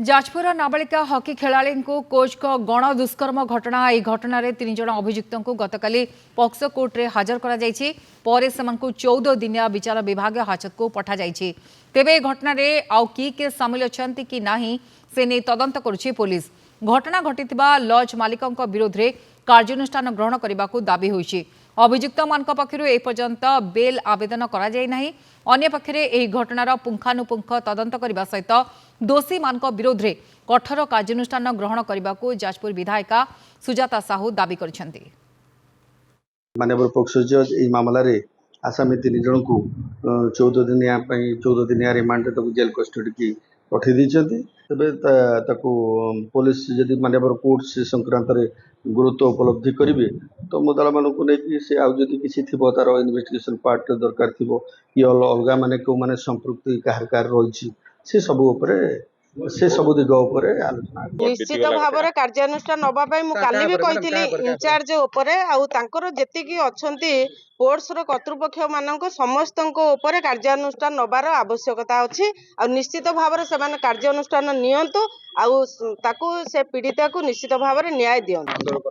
जाजपुर नाबालिका हकी खेलाड़ी को कोच को गण दुष्कर्म घटना यह घटन 3 जन अभियुक्त को गतकाली पॉक्सो कोर्ट रे हाजर करा जायछि। परे सेमानकु 14 दिनिया विचार विभाग हाजत को पठा जायछि। तेबे घटना रे आउ की सामिल अछंती कि नाही से नै तदंत करुछि पुलिस। घटना घटिथिबा लॉज मालिकक विरोध रे कार्यानुष्ठान ग्रहण करबाकू दाबी होइछि। अभियुक्त मानक पक्षरु ए पर्यंत बेल आवेदन करा जाय नाही। अन्य पक्षरे एही घटनार पुंखानुपुंख तदंत करबा सहित दोषी मानक विरोध रे कठोर कार्यानुष्ठान ग्रहण करबाकू जाजपुर विधायिका सुजाता साहू दाबी करछन्ती। माननीय पॉक्सो जज एही मामला रे आसामी 3 जन को 14 दिनिया रिमांड तक जेल कस्टडी की पठे दी। तबे पुलिस जदि माननीय कोर्ट से संक्रांत रे गुरुत्व उपलब्धि करेंगे तो मुदाला मान को लेकिन से आदि किसी थी तार इन्वेस्टिगेशन पार्ट दरकार थी कि अलग माने को माने संपृक्ति कार रही से सब दिग आलोचना निश्चित भाव में कार्यानुष्ठान नवाई काली भी कही इनचार्ज जी अच्छी कोर्ट्स कर्तृपक्ष मान समस्त कार्यानुष्ठान नबार आवश्यकता अच्छी निश्चित भाव में से कार्यानुष्ठान नियंतु से पीड़िता को निश्चित भाव में न्याय दियंतु।